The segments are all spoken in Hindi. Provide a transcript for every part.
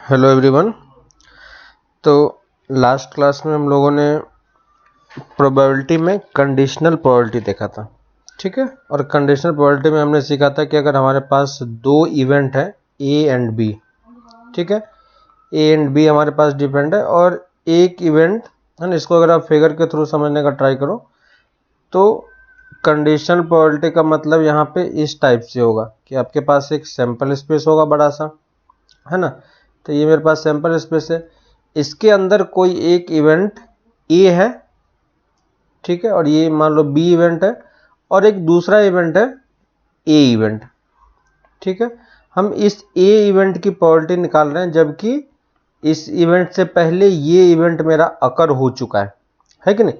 Hello everyone. तो लास्ट क्लास में हम लोगों ने प्रोबेबिलिटी में कंडीशनल प्रोबेबिलिटी देखा था, ठीक है। और कंडीशनल प्रोबेबिलिटी में हमने सीखा था कि अगर हमारे पास दो इवेंट है ए एंड बी, ठीक है, ए एंड बी हमारे पास डिपेंड है और एक इवेंट है ना, इसको अगर आप फिगर के थ्रू समझने का ट्राई करो तो कंडीशनल प्रोबेबिलिटी का मतलब यहाँ पे इस टाइप से होगा कि आपके पास एक सैंपल स्पेस होगा बड़ा सा, है ना। तो ये मेरे पास सैंपल स्पेस है, इसके अंदर कोई एक इवेंट ए है, ठीक है, और ये मान लो बी इवेंट है और एक दूसरा इवेंट है ए इवेंट, ठीक है। हम इस ए इवेंट की प्रोबेबिलिटी निकाल रहे हैं जबकि इस इवेंट से पहले ये इवेंट मेरा अकर हो चुका है कि नहीं।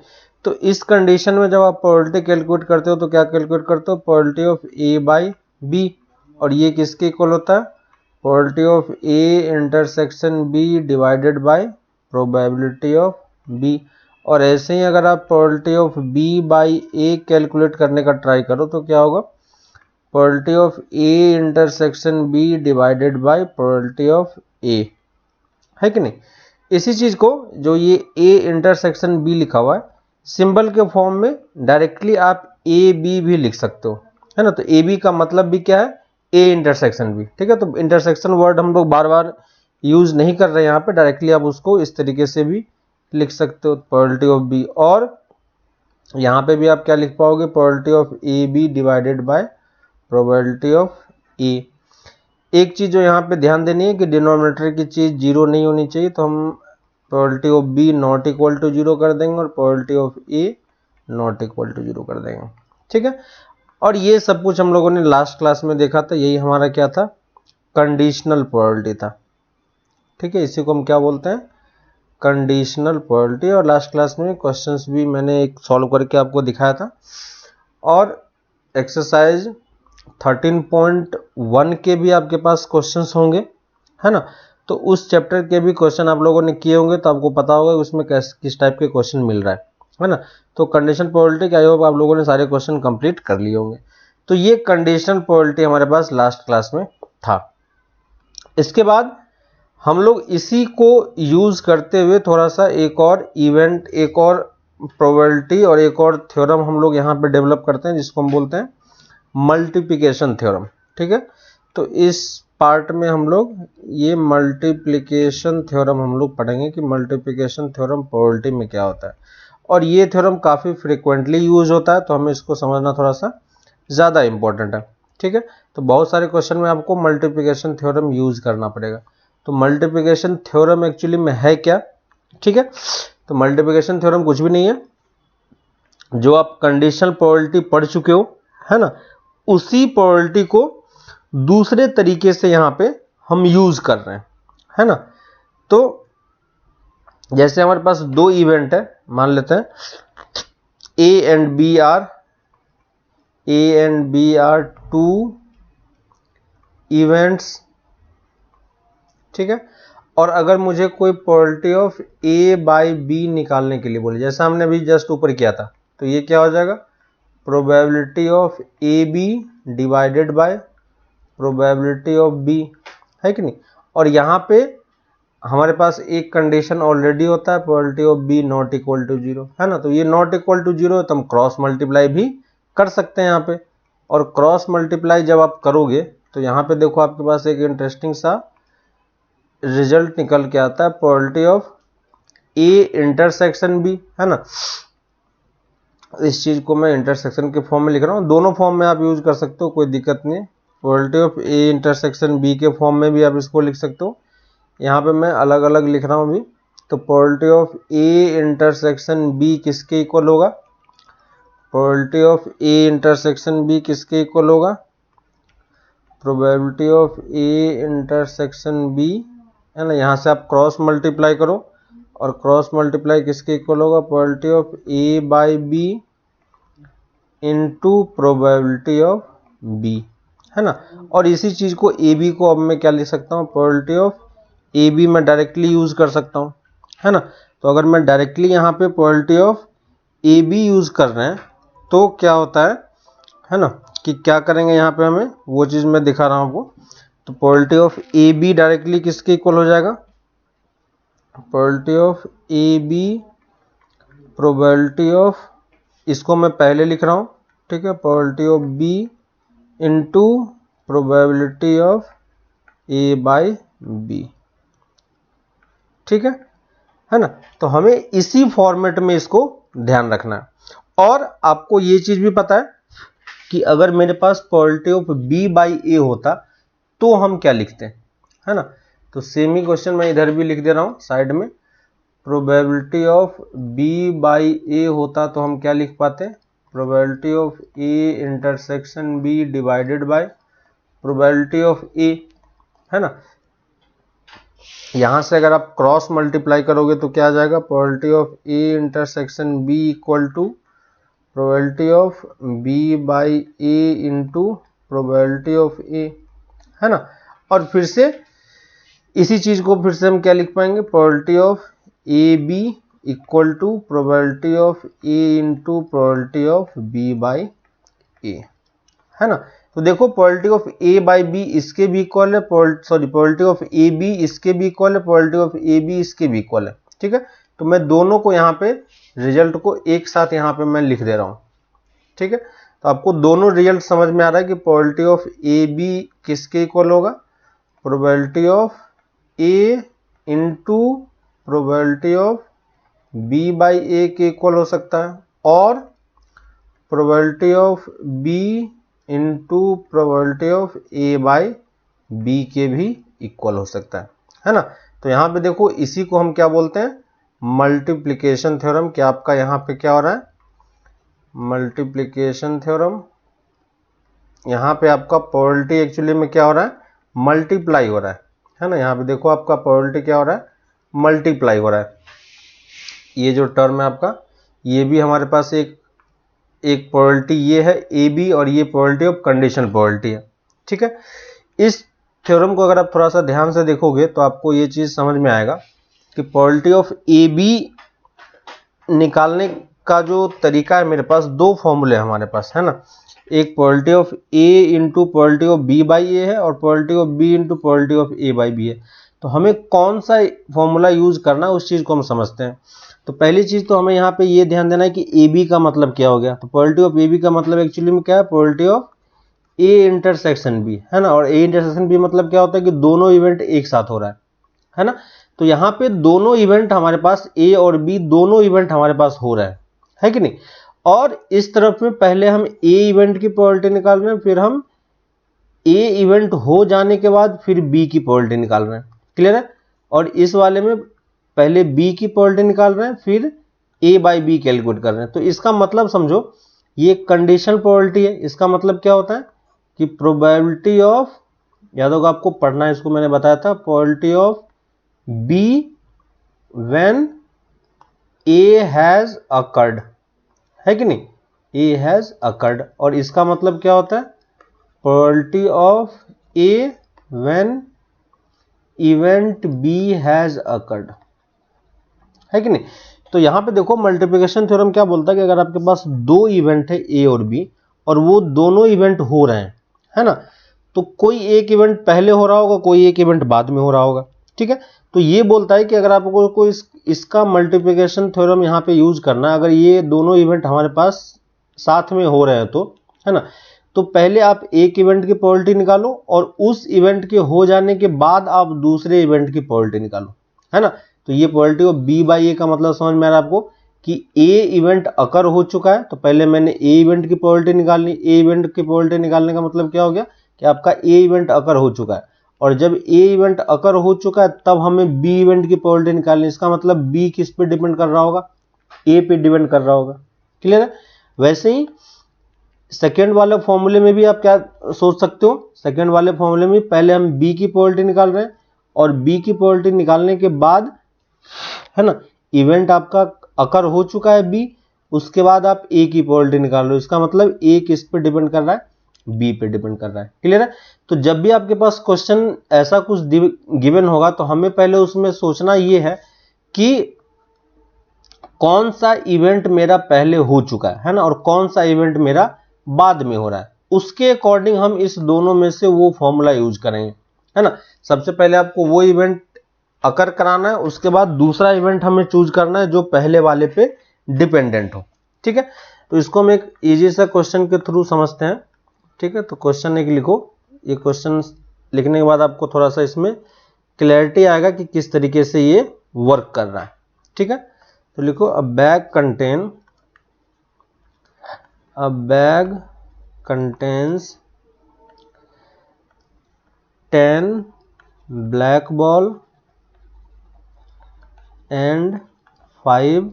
तो इस कंडीशन में जब आप प्रोबेबिलिटी कैलकुलेट करते हो तो क्या कैलकुलेट करते हो, probability of A by B, और ये किसके इक्वल होता है, probability of A intersection B divided by probability of B. और ऐसे ही अगर आप probability of B by A calculate करने का ट्राई करो तो क्या होगा, probability of A intersection B divided by probability of A, है कि नहीं। इसी चीज को जो ये ए इंटरसेक्शन बी लिखा हुआ है सिंबल के फॉर्म में डायरेक्टली आप ए बी भी लिख सकते हो, है ना। तो ए बी का मतलब भी क्या है, ए इंटरसेक्शन बी, ठीक है। तो इंटरसेक्शन वर्ड हम लोग बार बार यूज नहीं कर रहे हैं यहाँ पे, डायरेक्टली आप उसको इस तरीके से भी लिख सकते हो, प्रोबेबिलिटी ऑफ बी। और यहाँ पे भी आप क्या लिख पाओगे, probability of A B divided by probability of A. एक चीज जो यहाँ पे ध्यान देनी है कि डिनोमिनेटर की चीज जीरो नहीं होनी चाहिए, तो हम probability of B not equal to zero कर देंगे और probability of A not equal to zero कर देंगे, ठीक है। और ये सब कुछ हम लोगों ने लास्ट क्लास में देखा था, यही हमारा क्या था, कंडीशनल प्रोबेबिलिटी था, ठीक है। इसी को हम क्या बोलते हैं, कंडीशनल प्रोबेबिलिटी। और लास्ट क्लास में क्वेश्चंस भी मैंने एक सॉल्व करके आपको दिखाया था, और एक्सरसाइज 13.1 के भी आपके पास क्वेश्चंस होंगे, है ना। तो उस चैप्टर के भी क्वेश्चन आप लोगों ने किए होंगे तो आपको पता होगा उसमें किस टाइप के क्वेश्चन मिल रहा है ना। तो कंडीशनल प्रोबेबिलिटी आई होप आप लोगों ने सारे क्वेश्चन कंप्लीट कर लिए होंगे। तो ये कंडीशनल प्रोबेबिलिटी हमारे पास लास्ट क्लास में था। इसके बाद हम लोग इसी को यूज करते हुए थोड़ा सा एक और इवेंट, एक और प्रोबेबिलिटी और एक और थ्योरम हम लोग यहाँ पे डेवलप करते हैं जिसको हम बोलते हैं मल्टीप्लिकेशन थ्योरम, ठीक है। तो इस पार्ट में हम लोग ये मल्टीप्लिकेशन थ्योरम हम लोग पढ़ेंगे कि मल्टीप्लिकेशन थ्योरम प्रोबेबिलिटी में क्या होता है। और ये थ्योरम काफ़ी फ्रिक्वेंटली यूज होता है तो हमें इसको समझना थोड़ा सा ज़्यादा इंपॉर्टेंट है, ठीक है। तो बहुत सारे क्वेश्चन में आपको मल्टीप्लिकेशन थ्योरम यूज करना पड़ेगा। तो मल्टीप्लिकेशन थ्योरम एक्चुअली में है क्या, ठीक है। तो मल्टीप्लिकेशन थ्योरम कुछ भी नहीं है, जो आप कंडीशनल प्रोबेबिलिटी पढ़ चुके हो, है ना, उसी प्रोबेबिलिटी को दूसरे तरीके से यहाँ पे हम यूज कर रहे हैं, है ना। तो जैसे हमारे पास दो इवेंट है, मान लेते हैं A and B are two events, ठीक है। और अगर मुझे कोई probability of A by B निकालने के लिए बोले, जैसा हमने अभी जस्ट ऊपर किया था, तो ये क्या हो जाएगा, probability of A B divided by probability of B, है कि नहीं। और यहाँ पे हमारे पास एक कंडीशन ऑलरेडी होता है, probability of B not equal to zero, है ना। तो ये नॉट इक्वल टू जीरो है तो हम क्रॉस मल्टीप्लाई भी कर सकते हैं यहाँ पे। और क्रॉस मल्टीप्लाई जब आप करोगे तो यहाँ पे देखो आपके पास एक इंटरेस्टिंग सा रिजल्ट निकल के आता है, probability of A intersection B, है ना। इस चीज को मैं इंटरसेक्शन के फॉर्म में लिख रहा हूँ, दोनों फॉर्म में आप यूज कर सकते हो, कोई दिक्कत नहीं है। Probability of A intersection B के फॉर्म में भी आप इसको लिख सकते हो, यहाँ पे मैं अलग अलग लिख रहा हूँ अभी। तो probability of A intersection B किसके इक्वल होगा, probability of A intersection B किसके इक्वल होगा, probability of A intersection B, है ना। यहाँ से आप क्रॉस मल्टीप्लाई करो और क्रॉस मल्टीप्लाई किसके इक्वल होगा, probability of A by B into probability of B, है ना। और इसी चीज को ए बी को अब मैं क्या लिख सकता हूँ, प्रोबेबिलिटी ऑफ ए बी मैं डायरेक्टली यूज कर सकता हूँ, है ना। तो अगर मैं डायरेक्टली यहाँ पे probability of A B use कर रहे हैं तो क्या होता है ना, कि क्या करेंगे यहाँ पे हमें वो चीज मैं दिखा रहा हूँ आपको। तो probability of A B directly किसके इक्वल हो जाएगा, probability of A B, probability of, इसको मैं पहले लिख रहा हूं, ठीक है, probability of B into probability of A by B, ठीक है ना। तो हमें इसी फॉर्मेट में इसको ध्यान रखना है। और आपको ये चीज भी पता है कि अगर मेरे पास probability of B by A होता तो हम क्या लिखते हैं, है ना। तो सेम ही क्वेश्चन मैं इधर भी लिख दे रहा हूं साइड में, probability of B by A होता तो हम क्या लिख पाते, probability of A intersection B divided by probability of A, है ना। यहां से अगर आप क्रॉस मल्टीप्लाई करोगे तो क्या आ जाएगा, probability of A intersection B equal to probability of B by A into probability of A, है ना। और फिर से इसी चीज को फिर से हम क्या लिख पाएंगे, probability of A B equal to probability of A into probability of B by A, है ना। तो देखो probability of A by B इसके भी इक्वल है, प्रोबेबिलिटी ऑफ ए बी इसके भी इक्वल है, प्रोबेबिलिटी ऑफ ए बी इसके भी इक्वल है, ठीक है। तो मैं दोनों को यहाँ पे रिजल्ट को एक साथ यहाँ पे मैं लिख दे रहा हूँ, ठीक है। तो आपको दोनों रिजल्ट समझ में आ रहा है कि प्रोबेबिलिटी ऑफ ए बी किसके इक्वल होगा, probability of A into probability of B by A के इक्वल हो सकता है, और probability of B into probability of A by B के भी इक्वल हो सकता है ना। तो यहाँ पे देखो इसी को हम क्या बोलते हैं, मल्टीप्लिकेशन थ्योरम। क्या आपका यहाँ पे क्या हो रहा है, मल्टीप्लिकेशन थ्योरम। यहाँ पे आपका प्रोबेबिलिटी एक्चुअली में क्या हो रहा है, मल्टीप्लाई हो रहा है ना। यहाँ पे देखो आपका प्रोबेबिलिटी क्या हो रहा है, मल्टीप्लाई हो रहा है। ये जो टर्म है आपका, ये भी हमारे पास एक प्रोबेबिलिटी ये है ए बी, और ये प्रोबेबिलिटी ऑफ कंडीशनल प्रोबेबिलिटी है, ठीक है। इस थ्योरम को अगर आप थोड़ा सा ध्यान से देखोगे तो आपको ये चीज समझ में आएगा कि प्रोबेबिलिटी ऑफ ए बी निकालने का जो तरीका है, मेरे पास दो फॉर्मूले हमारे पास, है ना। एक probability of A into probability of B by A है, और probability of B into probability of A by B है। तो हमें कौन सा फॉर्मूला यूज करना है उस चीज को हम समझते हैं। तो पहली चीज तो हमें यहाँ पे ये ध्यान देना है कि ए बी का मतलब क्या हो गया। तो प्रोबेबिलिटी ऑफ ए बी का मतलब एक्चुअली में क्या है, probability of A intersection B, है ना। और ए इंटरसेक्शन बी मतलब क्या होता है कि दोनों इवेंट एक साथ हो रहा है ना। तो यहाँ पे दोनों इवेंट हमारे पास ए और बी दोनों इवेंट हमारे पास हो रहा है कि नहीं। और इस तरफ में पहले हम ए इवेंट की प्रोबेबिलिटी निकाल रहे हैं, फिर हम ए इवेंट हो जाने के बाद फिर बी की प्रोबेबिलिटी निकाल रहे हैं, क्लियर है। और इस वाले में पहले बी की प्रोबेबिलिटी निकाल रहे हैं, फिर ए बाई बी कैलकुलेट कर रहे हैं। तो इसका मतलब समझो ये कंडीशनल प्रोबेबिलिटी है। इसका मतलब क्या होता है कि प्रोबेबिलिटी ऑफ, याद होगा आपको पढ़ना है, इसको मैंने बताया था, probability of B when A has occurred, है कि नहीं, ए हैज अकर्ड। और इसका मतलब क्या होता है, probability of A when event B has occurred, है कि नहीं। तो यहां पे देखो मल्टीप्लिकेशन थ्योरम क्या बोलता है कि अगर आपके पास दो इवेंट है ए और बी, और वो दोनों इवेंट हो रहे हैं, है ना, तो कोई एक इवेंट पहले हो रहा होगा, कोई एक इवेंट बाद में हो रहा होगा, ठीक है। तो ये बोलता है कि अगर आपको कोई इसका मल्टीप्लिकेशन थ्योरम यहाँ पे यूज करना है, अगर ये दोनों इवेंट हमारे पास साथ में हो रहे हैं तो, है ना, तो पहले आप एक इवेंट की प्रोबेबिलिटी निकालो, और उस इवेंट के हो जाने के बाद आप दूसरे इवेंट की प्रोबेबिलिटी निकालो, है ना। तो ये प्रोबेबिलिटी ऑफ बी बाई ए का मतलब समझ में आ रहा है आपको कि ए इवेंट अकर हो चुका है, तो पहले मैंने ए इवेंट की प्रोबेबिलिटी निकालनी। ए इवेंट की प्रोबेबिलिटी निकालने का मतलब क्या हो गया कि आपका ए इवेंट अकर हो चुका है, और जब ए इवेंट अकर हो चुका है तब हमें बी इवेंट की प्रोबेबिलिटी निकालनी। इसका मतलब बी किस पे डिपेंड कर रहा होगा, ए पे डिपेंड कर रहा होगा, क्लियर है। वैसे ही सेकेंड वाले फॉर्मूले में भी आप क्या सोच सकते हो, सेकेंड वाले फॉर्मूले में पहले हम बी की प्रोबेबिलिटी निकाल रहे हैं, और बी की प्रोबेबिलिटी निकालने के बाद, है ना, इवेंट आपका अकर हो चुका है बी, उसके बाद आप ए की प्रोबेबिलिटी निकाल रहे हो। इसका मतलब ए किस पे डिपेंड कर रहा है, बी पे डिपेंड कर रहा है, क्लियर है। तो जब भी आपके पास क्वेश्चन ऐसा कुछ गिवन होगा तो हमें पहले उसमें सोचना ये है कि कौन सा इवेंट मेरा पहले हो चुका है ना, और कौन सा इवेंट मेरा बाद में हो रहा है। उसके अकॉर्डिंग हम इस दोनों में से वो फॉर्मूला यूज करेंगे, है ना। सबसे पहले आपको वो इवेंट अकर कराना है, उसके बाद दूसरा इवेंट हमें चूज करना है जो पहले वाले पे डिपेंडेंट हो। ठीक है, तो इसको हम एक इजी सा क्वेश्चन के थ्रू समझते हैं। ठीक है, तो क्वेश्चन एक लिखो, ये क्वेश्चन लिखने के बाद आपको थोड़ा सा इसमें क्लैरिटी आएगा कि किस तरीके से ये वर्क कर रहा है। ठीक है, तो लिखो अ bag contains 10 black ball and 5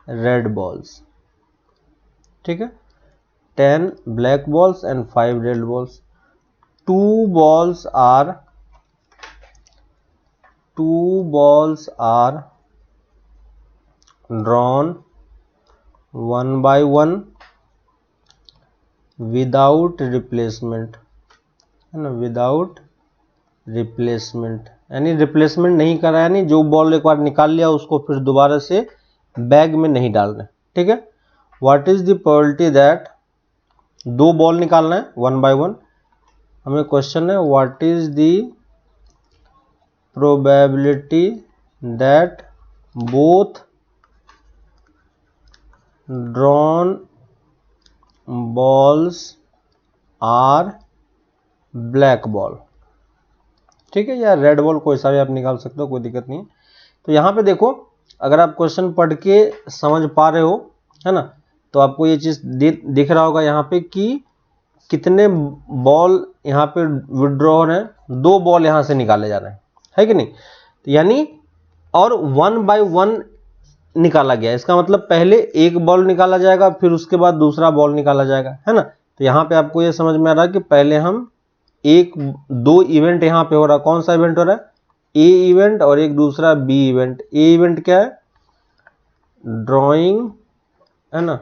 red balls. ठीक है, 10 black balls and 5 red balls. Two balls are drawn one by one without replacement, है ना, विदाउट रिप्लेसमेंट, यानी रिप्लेसमेंट नहीं करा, यानी जो बॉल एक बार निकाल लिया उसको फिर दोबारा से बैग में नहीं डालना। ठीक है, what is the probability that, दो बॉल निकालना है वन बाय वन, हमें क्वेश्चन है what is the probability that both drawn balls are black ball. ठीक है, या रेड बॉल, कोई सा भी आप निकाल सकते हो, कोई दिक्कत नहीं। तो यहाँ पे देखो, अगर आप क्वेश्चन पढ़ के समझ पा रहे हो, है ना, तो आपको ये चीज दिख रहा होगा यहाँ पे कि कितने बॉल यहाँ पे विड्रॉ हो रहे हैं, दो बॉल यहाँ से निकाले जा रहे हैं, है कि नहीं। तो यानी और वन बाय वन निकाला गया, इसका मतलब पहले एक बॉल निकाला जाएगा, फिर उसके बाद दूसरा बॉल निकाला जाएगा, है ना। तो यहाँ पे आपको ये समझ में आ रहा है कि पहले हम दो इवेंट यहाँ पे हो रहा है, कौन सा इवेंट हो रहा है, ए इवेंट, और एक दूसरा बी इवेंट। ए इवेंट क्या है, ड्रॉइंग, है ना,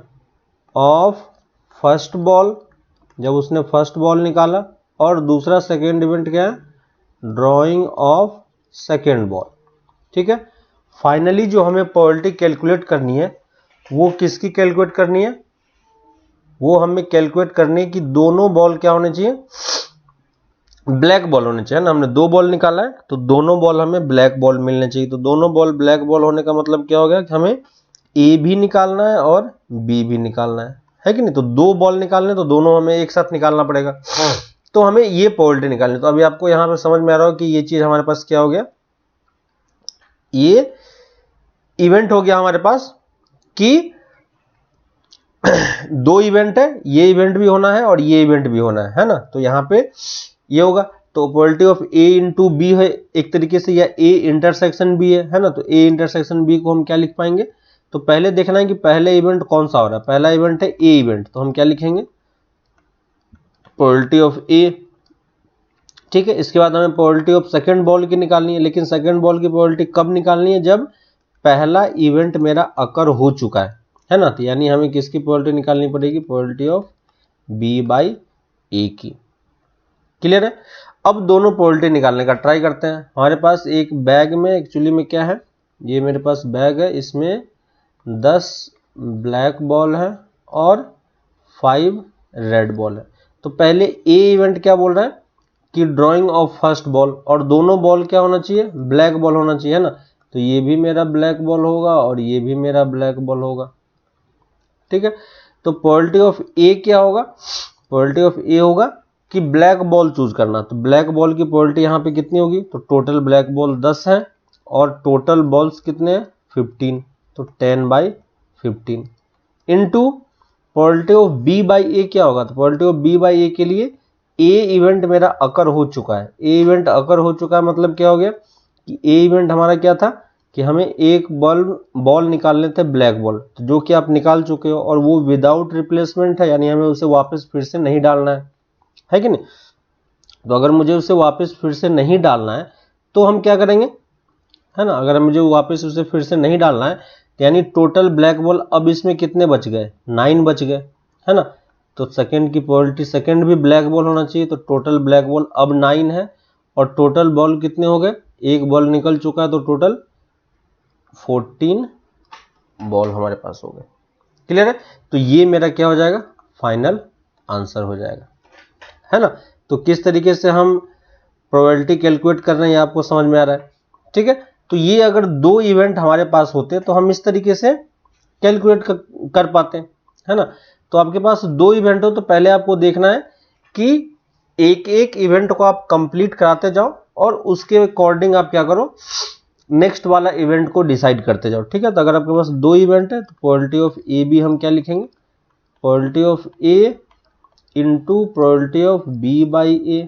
ऑफ फर्स्ट बॉल, जब उसने फर्स्ट बॉल निकाला, और दूसरा सेकेंड इवेंट क्या है, ड्रॉइंग ऑफ सेकेंड बॉल। ठीक है, फाइनली जो हमें प्रोबेबिलिटी कैलकुलेट करनी है वो किसकी कैलकुलेट करनी है, वो हमें कैलकुलेट करनी है कि दोनों बॉल क्या होने चाहिए, ब्लैक बॉल होने चाहिए ना। हमने दो बॉल निकाला है तो दोनों बॉल हमें ब्लैक बॉल मिलने चाहिए। तो दोनों बॉल ब्लैक बॉल होने का मतलब क्या हो गया कि हमें ए भी निकालना है और बी भी निकालना है कि नहीं। तो दो बॉल निकालने, तो दोनों हमें एक साथ निकालना पड़ेगा, तो हमें ये प्रोबेबिलिटी निकालनी। तो अभी आपको यहां पे समझ में आ रहा हो कि ये चीज हमारे पास क्या हो गया, ये इवेंट हो गया हमारे पास कि दो इवेंट है, ये इवेंट भी होना है और ये इवेंट भी होना है ना। तो यहां पे ये होगा, तो probability of A into B है एक तरीके से, या ए इंटरसेक्शन बी है ना। तो ए इंटरसेक्शन बी को हम क्या लिख पाएंगे, तो पहले देखना है कि पहले इवेंट कौन सा हो रहा है, पहला इवेंट है ए इवेंट, तो हम क्या लिखेंगे, प्रोबेबिलिटी ऑफ ए। ठीक है, इसके बाद हमें प्रोबेबिलिटी ऑफ सेकंड बॉल की निकालनी है, लेकिन सेकंड बॉल की प्रोबेबिलिटी कब निकालनी है, जब पहला इवेंट मेरा अकर हो चुका है ना। तो यानी हमें किसकी प्रोबेबिलिटी निकालनी पड़ेगी, प्रोबेबिलिटी ऑफ बी बाई ए की। क्लियर है। अब दोनों प्रोबेबिलिटी निकालने का ट्राई करते हैं। हमारे पास एक बैग में एक्चुअली में क्या है, ये मेरे पास बैग है, इसमें 10 ब्लैक बॉल है और 5 रेड बॉल है। तो पहले ए इवेंट क्या बोल रहा है कि ड्राइंग ऑफ फर्स्ट बॉल, और दोनों बॉल क्या होना चाहिए, ब्लैक बॉल होना चाहिए ना। तो ये भी मेरा ब्लैक बॉल होगा और ये भी मेरा ब्लैक बॉल होगा। ठीक है, तो प्रोबेबिलिटी ऑफ ए क्या होगा, प्रोबेबिलिटी ऑफ ए होगा कि ब्लैक बॉल चूज करना। तो ब्लैक बॉल की प्रोबेबिलिटी यहाँ पे कितनी होगी, तो टोटल ब्लैक बॉल 10 है और टोटल बॉल्स कितने हैं 15, तो 10/15 into probability of B by A क्या होगा, तो probability of B by A के लिए ए इवेंट मेरा अकर हो चुका है, ए इवेंट अकर हो चुका है, मतलब क्या हो गया कि ए इवेंट हमारा क्या था कि हमें एक बॉल निकालने थे ब्लैक बॉल, तो जो कि आप निकाल चुके हो, और वो विदाउट रिप्लेसमेंट है, यानी हमें उसे वापस फिर से नहीं डालना है कि नहीं। तो अगर मुझे उसे वापस फिर से नहीं डालना है तो हम क्या करेंगे, है ना, अगर मुझे वापस उसे फिर से नहीं डालना है तो यानी टोटल ब्लैक बॉल अब इसमें कितने बच गए, 9 बच गए, है ना। तो सेकंड की प्रोबेबिलिटी, सेकंड भी ब्लैक बॉल होना चाहिए, तो टोटल ब्लैक बॉल अब 9 है और टोटल बॉल कितने हो गए, एक बॉल निकल चुका है, तो टोटल 14 बॉल हमारे पास हो गए। क्लियर है। तो ये मेरा क्या हो जाएगा, फाइनल आंसर हो जाएगा, है ना। तो किस तरीके से हम प्रोबेबिलिटी कैलकुलेट कर रहे हैं, आपको समझ में आ रहा है, ठीक है। तो ये अगर दो इवेंट हमारे पास होते तो हम इस तरीके से कैलकुलेट कर पाते हैं, है ना। तो आपके पास दो इवेंट हो तो पहले आपको देखना है कि एक एक इवेंट को आप कंप्लीट कराते जाओ और उसके अकॉर्डिंग आप क्या करो, नेक्स्ट वाला इवेंट को डिसाइड करते जाओ, ठीक है। तो अगर आपके पास दो इवेंट है तो प्रोबेबिलिटी ऑफ ए बी हम क्या लिखेंगे, probability of A into probability of B by A,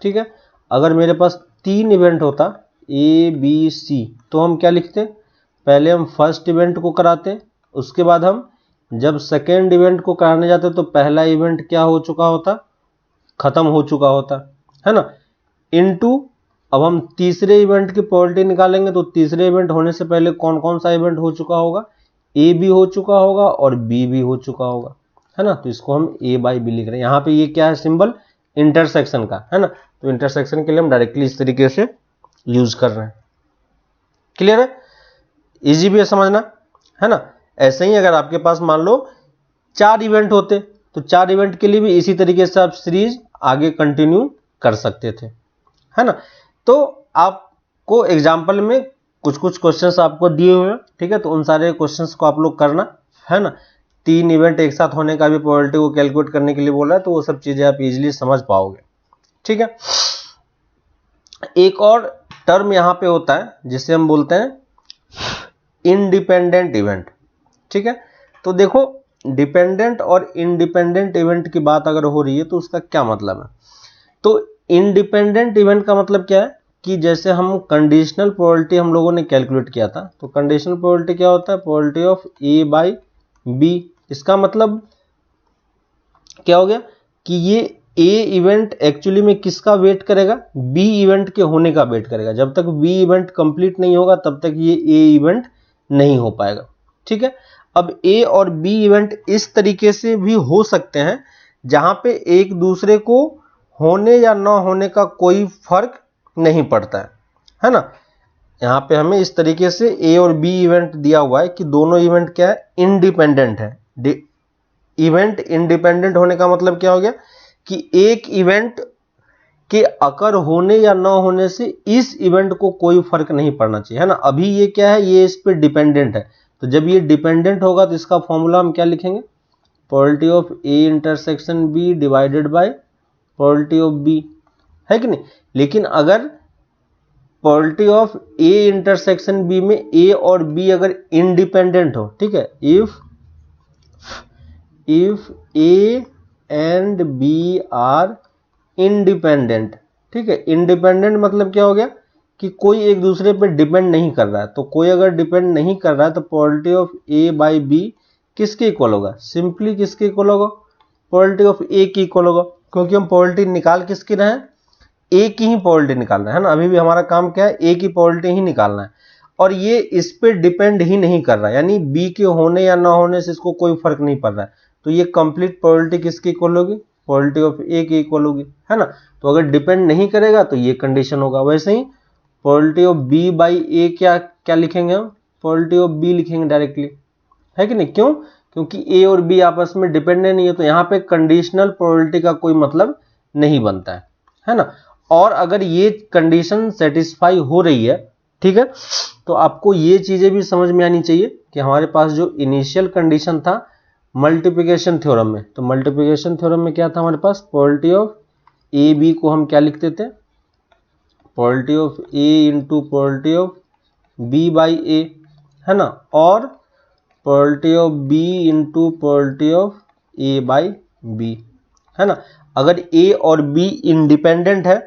ठीक है। अगर मेरे पास तीन इवेंट होता ए बी सी तो हम क्या लिखते, पहले हम फर्स्ट इवेंट को कराते, उसके बाद हम जब सेकेंड इवेंट को कराने जाते तो पहला इवेंट क्या हो चुका होता, खत्म हो चुका होता, है ना। इनटू अब हम तीसरे इवेंट की प्रोबेबिलिटी निकालेंगे तो तीसरे इवेंट होने से पहले कौन कौन सा इवेंट हो चुका होगा, ए भी हो चुका होगा और बी भी हो चुका होगा, है ना। तो इसको हम ए बाई बी लिख रहे हैं। यहाँ पे ये क्या है, सिंबल इंटरसेक्शन का, है ना। तो इंटरसेक्शन के लिए हम डायरेक्टली इस तरीके से यूज कर रहे हैं। क्लियर है, इजी भी है समझना, है ना। ऐसे ही अगर आपके पास मान लो चार इवेंट होते तो चार इवेंट के लिए भी इसी तरीके से आप सीरीज आगे कंटिन्यू कर सकते थे, है ना। तो आपको एग्जाम्पल में कुछ कुछ क्वेश्चंस आपको दिए हुए हैं, ठीक है। तो उन सारे क्वेश्चंस को आप लोग करना, है ना। तीन इवेंट एक साथ होने का भी प्रोबेबिलिटी को कैलकुलेट करने के लिए बोला है, तो वो सब चीजें आप इजीली समझ पाओगे, ठीक है। एक और टर्म यहां पे होता है जिसे हम बोलते हैं इंडिपेंडेंट इवेंट, ठीक है। तो देखो डिपेंडेंट और इंडिपेंडेंट इवेंट की बात अगर हो रही है तो उसका क्या मतलब है। तो इंडिपेंडेंट इवेंट का मतलब क्या है कि जैसे हम कंडीशनल प्रोबेबिलिटी हम लोगों ने कैलकुलेट किया था, तो कंडीशनल प्रोबेबिलिटी क्या होता है, probability of A by B. इसका मतलब क्या हो गया कि ये ए इवेंट एक्चुअली में किसका वेट करेगा, बी इवेंट के होने का वेट करेगा। जब तक बी इवेंट कंप्लीट नहीं होगा तब तक ये ए इवेंट नहीं हो पाएगा, ठीक है। अब ए और बी इवेंट इस तरीके से भी हो सकते हैं जहां पे एक दूसरे को होने या ना होने का कोई फर्क नहीं पड़ता है ना। यहाँ पे हमें इस तरीके से ए और बी इवेंट दिया हुआ है कि दोनों इवेंट क्या है, इंडिपेंडेंट है। इवेंट इंडिपेंडेंट होने का मतलब क्या हो गया कि एक इवेंट के अकर होने या ना होने से इस इवेंट को कोई फर्क नहीं पड़ना चाहिए, है ना। अभी ये क्या है, ये इस पे डिपेंडेंट है, तो जब ये डिपेंडेंट होगा तो इसका फॉर्मूला हम क्या लिखेंगे, probability of A intersection B divided by probability of B, है कि नहीं। लेकिन अगर probability of A intersection B में ए और बी अगर इंडिपेंडेंट हो, ठीक है, if A and B are independent, ठीक है। इंडिपेंडेंट मतलब क्या हो गया कि कोई एक दूसरे पे डिपेंड नहीं कर रहा है। तो कोई अगर डिपेंड नहीं कर रहा है तो probability of A by B किसके इक्वल होगा, सिंपली किसके इक्वल होगा, प्रोबेबिलिटी ऑफ ए की इक्वल होगा, क्योंकि हम प्रोबेबिलिटी निकाल किसकी रहे हैं, ए की ही प्रोबेबिलिटी निकालना है ना। अभी भी हमारा काम क्या है, ए की प्रोबेबिलिटी ही निकालना है, और ये इस पे डिपेंड ही नहीं कर रहा है, यानी बी के होने या ना होने से इसको कोई फर्क नहीं पड़ रहा है। तो ये कंप्लीट प्रोबेबिलिटी किसकी इक्वल होगी, प्रोबेबिलिटी ऑफ ए की इक्वल होगी, है ना। तो अगर डिपेंड नहीं करेगा तो ये कंडीशन होगा। वैसे ही probability of B by A क्या क्या लिखेंगे हम, प्रोबेबिलिटी ऑफ बी लिखेंगे डायरेक्टली, है कि नहीं। क्यों, क्योंकि ए और बी आपस में डिपेंडेंट नहीं है, तो यहाँ पे कंडीशनल प्रोबेबिलिटी का कोई मतलब नहीं बनता है ना। और अगर ये कंडीशन सेटिस्फाई हो रही है, ठीक है, तो आपको ये चीजें भी समझ में आनी चाहिए कि हमारे पास जो इनिशियल कंडीशन था मल्टीप्लिकेशन थ्योरम में, तो मल्टीप्लिकेशन थ्योरम में क्या था हमारे पास, प्रोबेबिलिटी ऑफ ए बी को हम क्या लिखते थे, probability of A into probability of B by A, है ना, और probability of B into probability of A by B, है ना। अगर ए और बी इंडिपेंडेंट है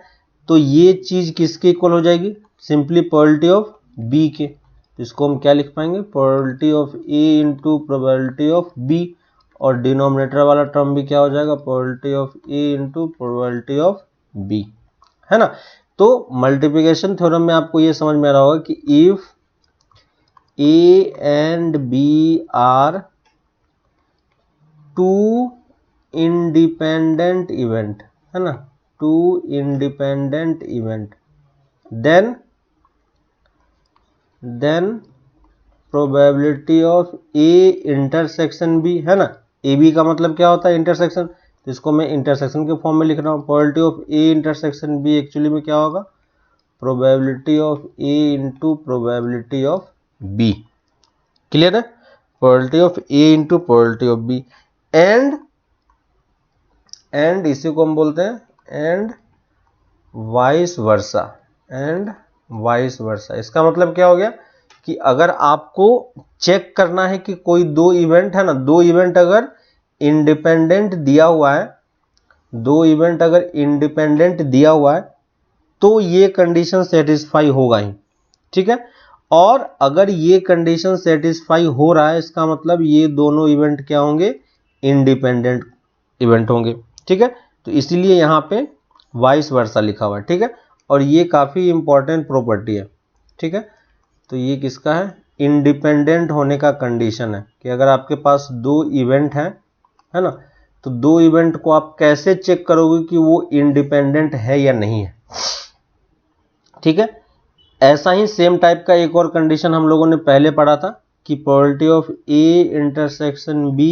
तो ये चीज किसके इक्वल हो जाएगी, सिंपली प्रोबेबिलिटी ऑफ बी के। तो इसको हम क्या लिख पाएंगे, probability of A into probability of B, और डिनोमिनेटर वाला टर्म भी क्या हो जाएगा, probability of A into probability of B, है ना। तो मल्टीप्लिकेशन थ्योरम में आपको ये समझ में आ रहा होगा कि if A and B are two independent event, है ना, two independent event, then probability of A intersection B, है ना। ए बी का मतलब क्या होता है, इंटरसेक्शन, तो इसको मैं इंटरसेक्शन के फॉर्म में लिख रहा हूँ। Probability of A intersection B actually में क्या होगा, probability of A into probability of B. Clear है, probability of A into probability of B. And इसी को हम बोलते हैं and vice versa, and vice versa. इसका मतलब क्या हो गया कि अगर आपको चेक करना है कि कोई दो इवेंट है ना, दो इवेंट अगर इंडिपेंडेंट दिया हुआ है, दो इवेंट अगर इंडिपेंडेंट दिया हुआ है तो ये कंडीशन सेटिस्फाई होगा ही, ठीक है। और अगर ये कंडीशन सेटिस्फाई हो रहा है, इसका मतलब ये दोनों इवेंट क्या होंगे, इंडिपेंडेंट इवेंट होंगे, ठीक है। तो इसीलिए यहाँ पे वाइस वर्सा लिखा हुआ है, ठीक है। और ये काफ़ी इंपॉर्टेंट प्रॉपर्टी है, ठीक है। तो ये किसका है, इंडिपेंडेंट होने का कंडीशन है कि अगर आपके पास दो इवेंट हैं, है ना, तो दो इवेंट को आप कैसे चेक करोगे कि वो इंडिपेंडेंट है या नहीं है, ठीक है। ऐसा ही सेम टाइप का एक और कंडीशन हम लोगों ने पहले पढ़ा था कि probability of A intersection B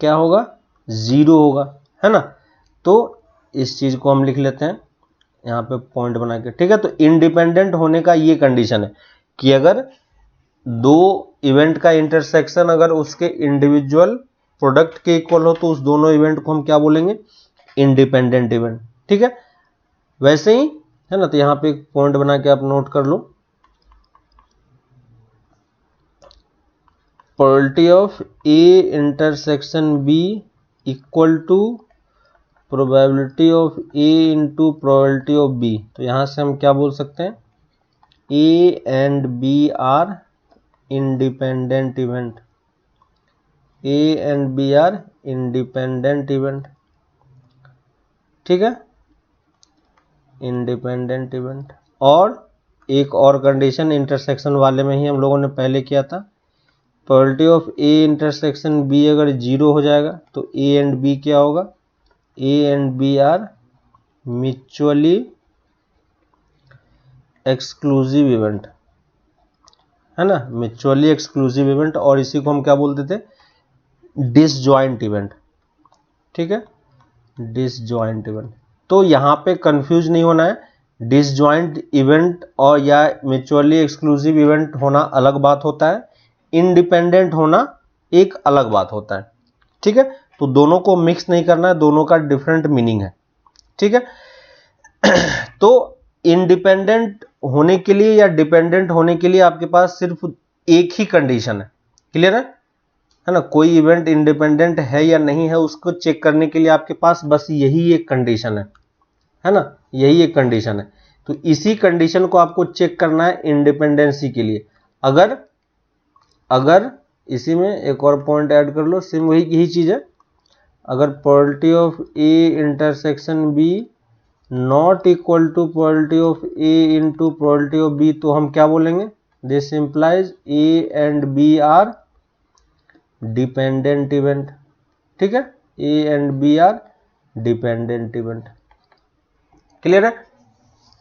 क्या होगा, 0 होगा, है ना। तो इस चीज को हम लिख लेते हैं यहाँ पे पॉइंट बना के, ठीक है। तो इंडिपेंडेंट होने का ये कंडीशन है कि अगर दो इवेंट का इंटरसेक्शन अगर उसके इंडिविजुअल प्रोडक्ट के इक्वल हो तो उस दोनों इवेंट को हम क्या बोलेंगे, इंडिपेंडेंट इवेंट, ठीक है। वैसे ही है ना, तो यहाँ पे एक पॉइंट बना के आप नोट कर लो, probability of A intersection B equal to probability of A into probability of B. तो यहाँ से हम क्या बोल सकते हैं, A and B are independent event, A and B are independent event, ठीक है, इंडिपेंडेंट इवेंट। और एक और कंडीशन इंटरसेक्शन वाले में ही हम लोगों ने पहले किया था, probability of A intersection B अगर 0 हो जाएगा तो ए एंड बी क्या होगा, A and B are mutually exclusive event, है ना, म्यूचुअली एक्सक्लूसिव इवेंट। और इसी को हम क्या बोलते थे, डिसजॉइंट इवेंट, ठीक है, डिसजॉइंट इवेंट। तो यहाँ पे कंफ्यूज नहीं होना है, डिसजॉइंट इवेंट और या म्यूचुअली एक्सक्लूसिव इवेंट होना अलग बात होता है, इंडिपेंडेंट होना एक अलग बात होता है, ठीक है। तो दोनों को मिक्स नहीं करना है, दोनों का डिफरेंट मीनिंग है, ठीक है। तो इंडिपेंडेंट होने के लिए या डिपेंडेंट होने के लिए आपके पास सिर्फ एक ही कंडीशन है, क्लियर है ना। कोई इवेंट इंडिपेंडेंट है या नहीं है उसको चेक करने के लिए आपके पास बस यही एक कंडीशन है ना, यही एक कंडीशन है। तो इसी कंडीशन को आपको चेक करना है इंडिपेंडेंसी के लिए। अगर इसी में एक और पॉइंट ऐड कर लो, सेम वही यही चीज है, अगर probability of A intersection B not equal to probability of A into probability of B, तो हम क्या बोलेंगे, this implies A and B are dependent event, ठीक है, A and B are dependent event, clear है।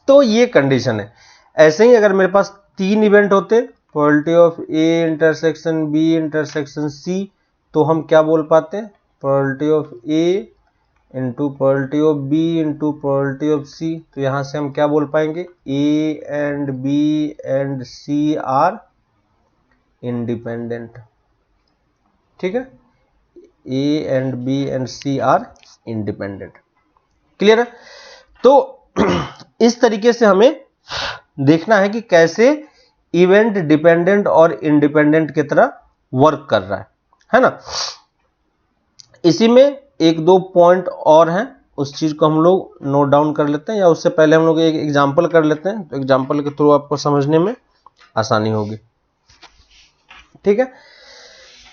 तो ये कंडीशन है। ऐसे ही अगर मेरे पास तीन इवेंट होते, probability of A intersection B intersection C, तो हम क्या बोल पाते, probability of A into probability of B into probability of C. तो यहां से हम क्या बोल पाएंगे, A and B and C are independent, ठीक है, A and B and C are independent, clear है। तो इस तरीके से हमें देखना है कि कैसे इवेंट डिपेंडेंट और इंडिपेंडेंट की तरह वर्क कर रहा है ना। इसी में एक दो पॉइंट और हैं, उस चीज को हम लोग नोट डाउन कर लेते हैं, या उससे पहले हम लोग एक एग्जांपल कर लेते हैं, तो एग्जांपल के थ्रू आपको समझने में आसानी होगी, ठीक है।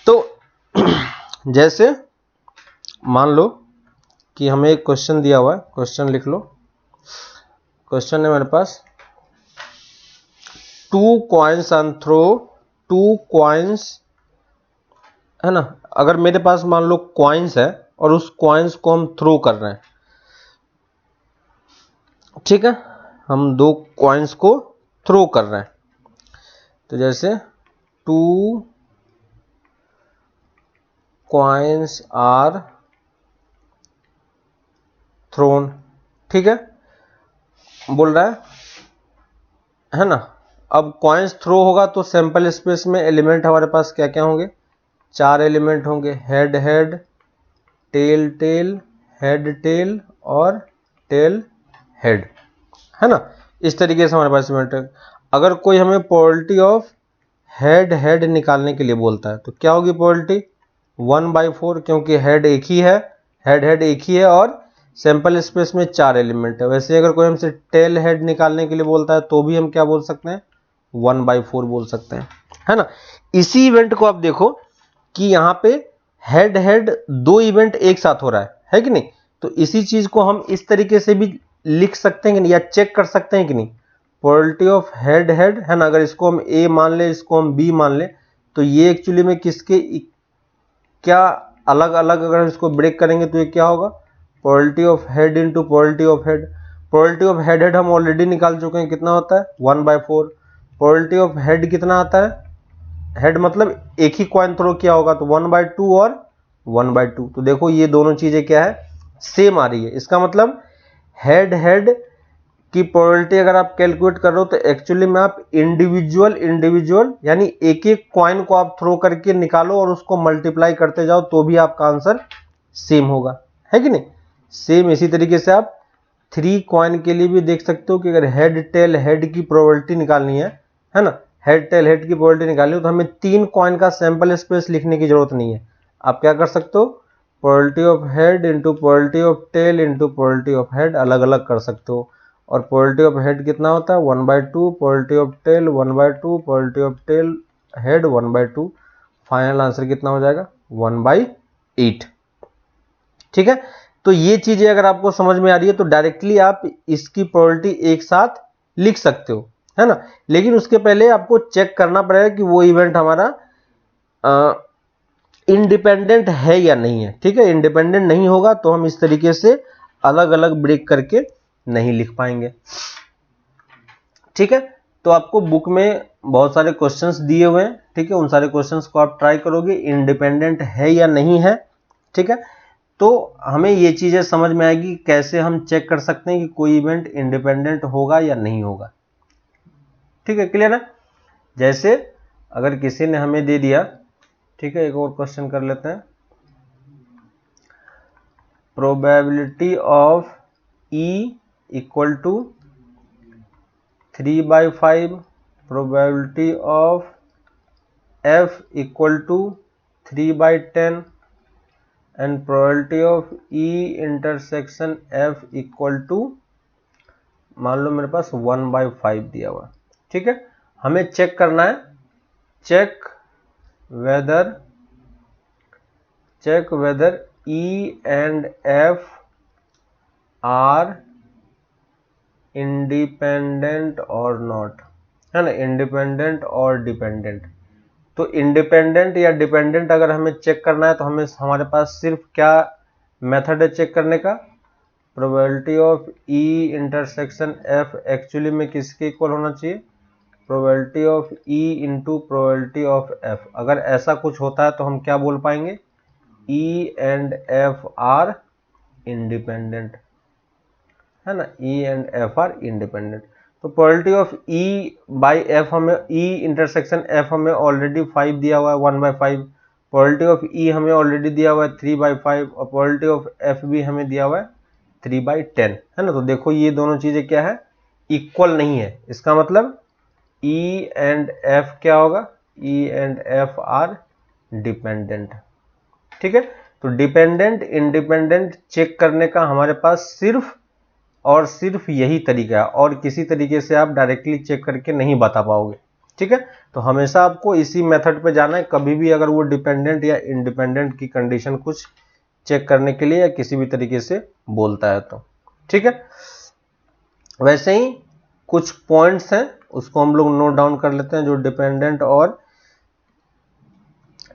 तो जैसे मान लो कि हमें एक क्वेश्चन दिया हुआ है, क्वेश्चन लिख लो। क्वेश्चन है मेरे पास, 2 कॉइन्स ऑन थ्रो, 2 कॉइन्स, है ना। अगर मेरे पास मान लो कॉइन्स है और उस कॉइन्स को हम थ्रो कर रहे हैं, ठीक है, हम दो कॉइन्स को थ्रो कर रहे हैं। तो जैसे 2 कॉइन्स आर थ्रोन, ठीक है, बोल रहा है ना। अब कॉइन्स थ्रो होगा तो सैंपल स्पेस में एलिमेंट हमारे पास क्या क्या होंगे, 4 एलिमेंट होंगे, head head, tail tail, head tail और टेल हेड, है ना। इस तरीके से हमारे पास एलिमेंट है। अगर कोई हमें प्रोबेबिलिटी ऑफ हेड हेड निकालने के लिए बोलता है तो क्या होगी प्रोबेबिलिटी, 1/4, क्योंकि हेड एक ही है, हेड हेड एक ही है और सैंपल स्पेस में 4 एलिमेंट है। वैसे अगर कोई हमसे टेल हेड निकालने के लिए बोलता है तो भी हम क्या बोल सकते हैं, 1/4 बोल सकते हैं, है ना। इसी इवेंट को आप देखो कि यहाँ पे हेड हेड 2 इवेंट एक साथ हो रहा है कि नहीं। तो इसी चीज को हम इस तरीके से भी लिख सकते हैं कि नहीं, या चेक कर सकते हैं कि नहीं, प्रोबेबिलिटी ऑफ हेड हेड, है ना। अगर इसको हम ए मान ले, इसको हम बी मान ले, तो ये एक्चुअली में किसके क्या अलग अलग, अगर इसको ब्रेक करेंगे तो ये क्या होगा, probability of head into probability of head. Probability of head head हम ऑलरेडी निकाल चुके हैं, कितना होता है 1/4। प्रोबेबिलिटी ऑफ हेड कितना आता है, हेड मतलब एक ही कॉइन थ्रो किया होगा तो 1/2 और 1/2। तो देखो ये दोनों चीजें क्या है, सेम आ रही है। इसका मतलब हेड हेड की प्रोबेबिलिटी अगर आप कैलकुलेट कर रहे हो तो एक्चुअली में आप इंडिविजुअल यानी एक एक कॉइन को आप थ्रो करके निकालो और उसको मल्टीप्लाई करते जाओ तो भी आपका आंसर सेम होगा, है कि नहीं। सेम इसी तरीके से आप 3 कॉइन के लिए भी देख सकते हो कि अगर हेड टेल हेड की प्रोबेबिलिटी निकालनी है ना, हेड टेल हेड की प्रोबेबिलिटी निकालनी हो तो हमें 3 कॉइन का सैंपल स्पेस लिखने की जरूरत नहीं है। आप क्या कर सकते हो, probability of head into probability of tail into probability of head अलग अलग कर सकते हो। और प्रोबेबिलिटी ऑफ हेड कितना होता है 1/2, probability of tail 1/2, probability of tail head 1/2। Final answer कितना हो जाएगा 1/8, ठीक है। तो ये चीजें अगर आपको समझ में आ रही है तो डायरेक्टली आप इसकी प्रोबेबिलिटी एक साथ लिख सकते हो, है ना। लेकिन उसके पहले आपको चेक करना पड़ेगा कि वो इवेंट हमारा इंडिपेंडेंट है या नहीं है, ठीक है। इंडिपेंडेंट नहीं होगा तो हम इस तरीके से अलग अलग ब्रेक करके नहीं लिख पाएंगे, ठीक है। तो आपको बुक में बहुत सारे क्वेश्चंस दिए हुए हैं, ठीक है। उन सारे क्वेश्चंस को आप ट्राई करोगे, इंडिपेंडेंट है या नहीं है, ठीक है। तो हमें ये चीजें समझ में आएगी कैसे हम चेक कर सकते हैं कि कोई इवेंट इंडिपेंडेंट होगा या नहीं होगा, ठीक है। क्लियर है। जैसे अगर किसी ने हमें दे दिया, ठीक है, एक और क्वेश्चन कर लेते हैं, probability of E equal to 3/5, probability of F equal to 3/10 and probability of E intersection F equal to, मान लो मेरे पास 1/5 दिया हुआ, ठीक है। हमें चेक करना है, check whether E and F are independent और नॉट, है ना, इंडिपेंडेंट और डिपेंडेंट। तो इंडिपेंडेंट या डिपेंडेंट अगर हमें चेक करना है तो हमें हमारे पास सिर्फ क्या मेथड है चेक करने का, probability of E intersection F actually में किसके इक्वल होना चाहिए, probability of E into probability of F. अगर ऐसा कुछ होता है तो हम क्या बोल पाएंगे, E and F are independent, है ना, E and F are independent. तो probability of E by F हमें, ई इंटरसेक्शन एफ हमें ऑलरेडी 5 दिया हुआ है 1/5, प्रोबेबिलिटी ऑफ ई हमें ऑलरेडी दिया हुआ है 3/5 और प्रोबेबिलिटी ऑफ एफ भी हमें दिया हुआ है 3/10, है ना। तो देखो ये दोनों चीजें क्या है, इक्वल नहीं है। इसका मतलब ई एंड एफ क्या होगा, ई एंड एफ आर डिपेंडेंट, ठीक है। तो डिपेंडेंट इंडिपेंडेंट चेक करने का हमारे पास सिर्फ और सिर्फ यही तरीका है, और किसी तरीके से आप डायरेक्टली चेक करके नहीं बता पाओगे, ठीक है। तो हमेशा आपको इसी मेथड पे जाना है, कभी भी अगर वो डिपेंडेंट या इंडिपेंडेंट की कंडीशन कुछ चेक करने के लिए या किसी भी तरीके से बोलता है तो, ठीक है। वैसे ही कुछ पॉइंट्स हैं उसको हम लोग नोट डाउन कर लेते हैं जो डिपेंडेंट और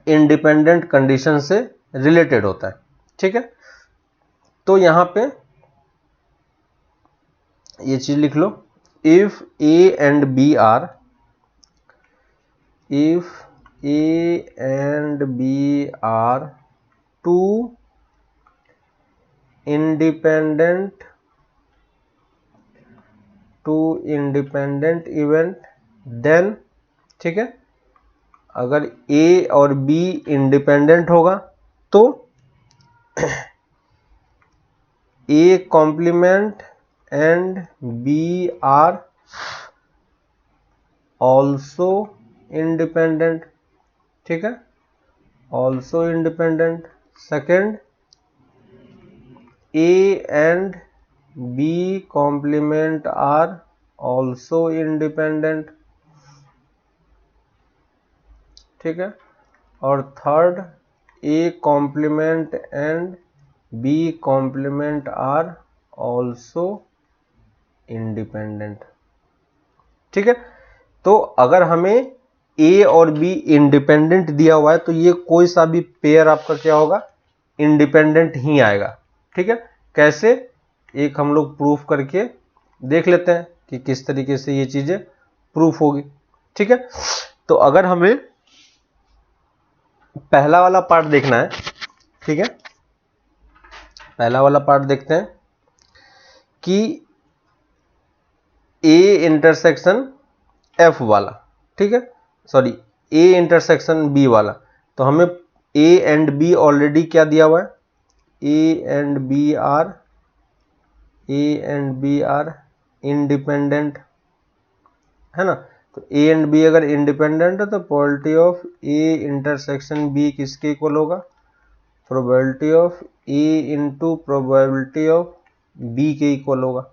इंडिपेंडेंट कंडीशन से रिलेटेड होता है, ठीक है। तो यहां पे ये चीज लिख लो, if A and B are, if A and B are two independent two independent event then, ठीक है, अगर ए और बी इंडिपेंडेंट होगा तो A complement and B are also independent, ठीक है, also independent. Second, A and B complement are also independent, ठीक है। और third, A complement and B complement are also independent, ठीक है। तो अगर हमें ए और बी इंडिपेंडेंट दिया हुआ है तो ये कोई सा भी पेयर आपका क्या होगा, इंडिपेंडेंट ही आएगा, ठीक है। कैसे, एक हम लोग प्रूफ करके देख लेते हैं कि किस तरीके से ये चीजें प्रूफ होगी, ठीक है। तो अगर हमें पहला वाला पार्ट देखना है, ठीक है, पहला वाला पार्ट देखते हैं कि ए इंटरसेक्शन एफ वाला, ठीक है, सॉरी ए इंटरसेक्शन बी वाला, तो हमें ए एंड बी ऑलरेडी क्या दिया हुआ है, A and B are independent, है ना। तो ए एंड बी अगर इंडिपेंडेंट है तो probability of A intersection B किसके इक्वल होगा, probability of A into probability of B के इक्वल होगा,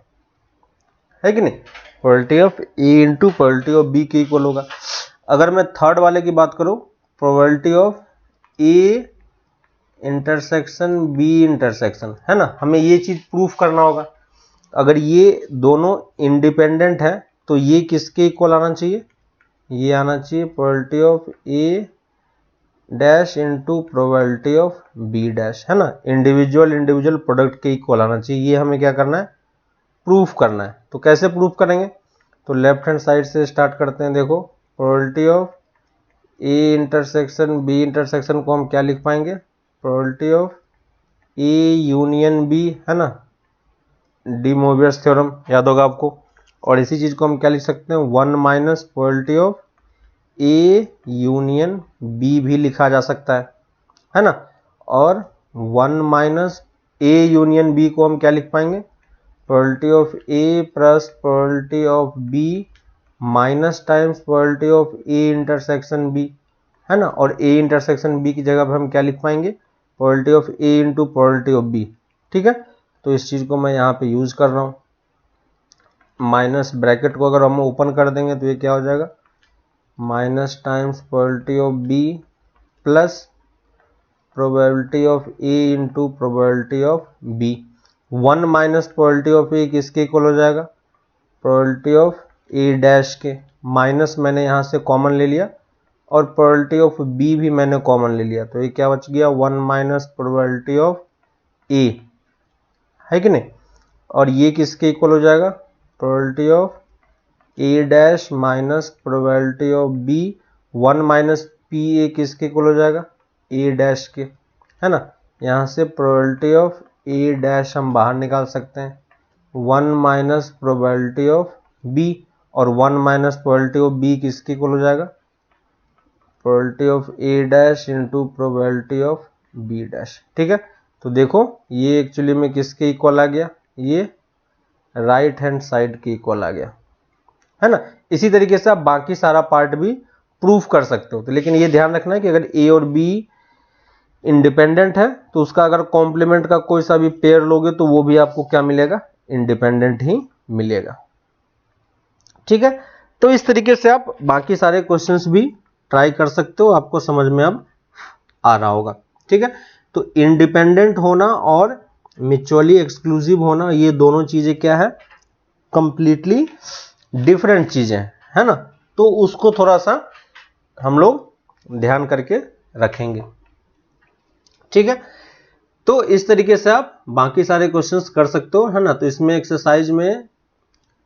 है कि नहीं, probability of A into probability of B के इक्वल होगा। अगर मैं थर्ड वाले की बात करूं, probability of A intersection B intersection, है ना, हमें ये चीज प्रूफ करना होगा। अगर ये दोनों इंडिपेंडेंट है तो ये किसके इक्वल आना चाहिए, ये आना चाहिए probability of A dash into probability of B dash, है ना, इंडिविजुअल प्रोडक्ट के इक्वल आना चाहिए। ये हमें क्या करना है, प्रूफ करना है। तो कैसे प्रूफ करेंगे, तो लेफ्ट हैंड साइड से स्टार्ट करते हैं। देखो, probability of A intersection B intersection को हम क्या लिख पाएंगे, probability of A union B, है ना, डी मोबियस थ्योरम याद होगा आपको। और इसी चीज को हम क्या लिख सकते हैं, 1 minus probability of A union B भी लिखा जा सकता है ना। और 1 माइनस ए यूनियन बी को हम क्या लिख पाएंगे, probability of A plus probability of B minus times probability of A intersection B, है ना। और ए इंटरसेक्शन बी की जगह पर हम क्या लिख पाएंगे, probability of A into probability of B, ठीक है। तो इस चीज को मैं यहाँ पे यूज कर रहा हूँ। माइनस ब्रैकेट को अगर हम ओपन कर देंगे तो ये क्या हो जाएगा, minus times probability of B plus probability of A into probability of B. 1 minus probability of A किसके इक्वल हो जाएगा, प्रोबेबिलिटी ऑफ ए डैश के, माइनस मैंने यहाँ से कॉमन ले लिया और प्रोबेबिलिटी ऑफ बी भी मैंने कॉमन ले लिया, तो ये क्या बच गया, 1 माइनस प्रोबेबिलिटी ऑफ ए, है कि नहीं। और ये किसके इक्वल हो जाएगा, probability of A dash minus probability of B, 1 minus P A किसके इक्वल हो जाएगा, ए डैश के, है ना। यहाँ से प्रोबेबिलिटी ऑफ ए डैश हम बाहर निकाल सकते हैं, 1 माइनस प्रोबेबिलिटी ऑफ बी, और 1 माइनस प्रोबेबिलिटी ऑफ बी किसके इक्वल हो जाएगा, probability of A dash into probability of B dash, ठीक है। तो देखो ये एक्चुअली में किसके इक्वल आ गया, ये राइट हैंड साइड के इक्वल आ गया, है ना। इसी तरीके से आप बाकी सारा पार्ट भी प्रूफ कर सकते हो। तो लेकिन ये ध्यान रखना है कि अगर ए और बी इंडिपेंडेंट है तो उसका अगर कॉम्प्लीमेंट का कोई सा भी पेयर लोगे तो वो भी आपको क्या मिलेगा, इंडिपेंडेंट ही मिलेगा, ठीक है। तो इस तरीके से आप बाकी सारे क्वेश्चंस भी ट्राई कर सकते हो, आपको समझ में अब आ रहा होगा, ठीक है। तो इंडिपेंडेंट होना और म्यूचुअली एक्सक्लूसिव होना, ये दोनों चीजें क्या है, कंप्लीटली डिफरेंट चीजें, है ना। तो उसको थोड़ा सा हम लोग ध्यान करके रखेंगे, ठीक है। तो इस तरीके से आप बाकी सारे क्वेश्चंस कर सकते हो, है ना। तो इसमें एक्सरसाइज में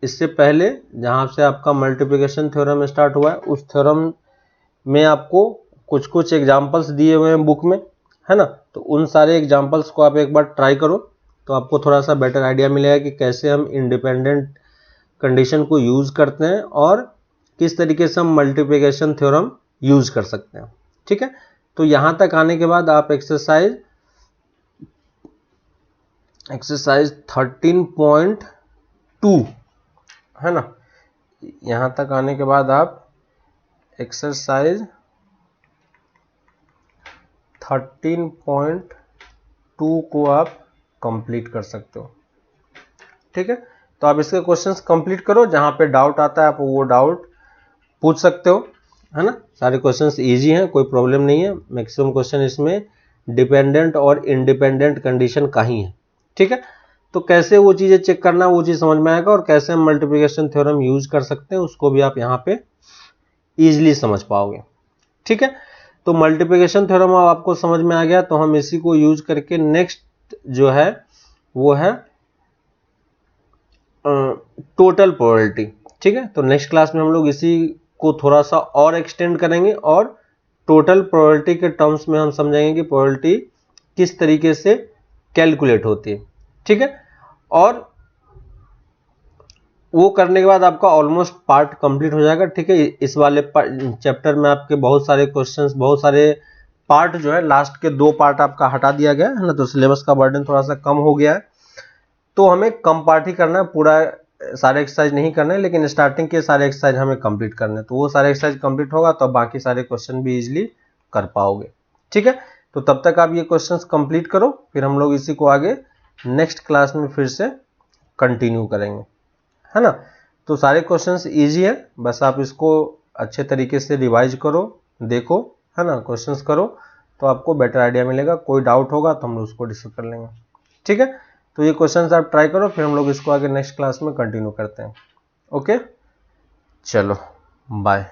इससे पहले जहां से आपका मल्टीप्लिकेशन थ्योरम स्टार्ट हुआ है उस थ्योरम में आपको कुछ कुछ एग्जांपल्स दिए हुए हैं बुक में, है ना। तो उन सारे एग्जांपल्स को आप एक बार ट्राई करो तो आपको थोड़ा सा बेटर आइडिया मिलेगा कि कैसे हम इंडिपेंडेंट कंडीशन को यूज करते हैं और किस तरीके से हम मल्टीप्लिकेशन थ्योरम यूज कर सकते हैं। ठीक है, तो यहां तक आने के बाद आप एक्सरसाइज 13.2 है ना, यहां तक आने के बाद आप एक्सरसाइज 13.2 को आप कंप्लीट कर सकते हो। ठीक है, तो आप इसके क्वेश्चंस कंप्लीट करो, जहां पे डाउट आता है आप वो डाउट पूछ सकते हो, है ना। सारे क्वेश्चंस इजी हैं, कोई प्रॉब्लम नहीं है। मैक्सिमम क्वेश्चन इसमें डिपेंडेंट और इंडिपेंडेंट कंडीशन का ही है। ठीक है, तो कैसे वो चीजें चेक करना वो चीज समझ में आएगा, और कैसे हम मल्टीप्लिकेशन थ्योरम यूज कर सकते हैं उसको भी आप यहाँ पे इजीली समझ पाओगे। ठीक है, तो मल्टीप्लिकेशन थ्योरम आपको समझ में आ गया, तो हम इसी को यूज करके नेक्स्ट जो है वो है टोटल प्रोबेबिलिटी। ठीक है, तो नेक्स्ट क्लास में हम लोग इसी को थोड़ा सा और एक्सटेंड करेंगे और टोटल प्रोबेबिलिटी के टर्म्स में हम समझेंगे कि प्रोबेबिलिटी किस तरीके से कैलकुलेट होती है। ठीक है, और वो करने के बाद आपका ऑलमोस्ट पार्ट कंप्लीट हो जाएगा। ठीक है, इस वाले चैप्टर में आपके बहुत सारे क्वेश्चंस, बहुत सारे पार्ट जो है, लास्ट के 2 पार्ट आपका हटा दिया गया है ना, तो सिलेबस का बर्डन थोड़ा सा कम हो गया है। तो हमें कम पार्ट ही करना है, पूरा सारे एक्सरसाइज नहीं करना है, लेकिन स्टार्टिंग के सारे एक्सरसाइज हमें कंप्लीट करने हैं। तो वो सारे एक्सरसाइज कंप्लीट होगा तो बाकी सारे क्वेश्चन भी इजीली कर पाओगे। ठीक है, तो तब तक आप ये क्वेश्चंस कंप्लीट करो, फिर हम लोग इसी को आगे नेक्स्ट क्लास में फिर से कंटिन्यू करेंगे, है ना। तो सारे क्वेश्चंस इजी है, बस आप इसको अच्छे तरीके से रिवाइज करो, देखो, है ना, क्वेश्चंस करो, तो आपको बेटर आइडिया मिलेगा। कोई डाउट होगा तो हम लोग उसको डिस्कस कर लेंगे। ठीक है, तो ये क्वेश्चंस आप ट्राई करो, फिर हम लोग इसको आगे नेक्स्ट क्लास में कंटिन्यू करते हैं। ओके, चलो बाय।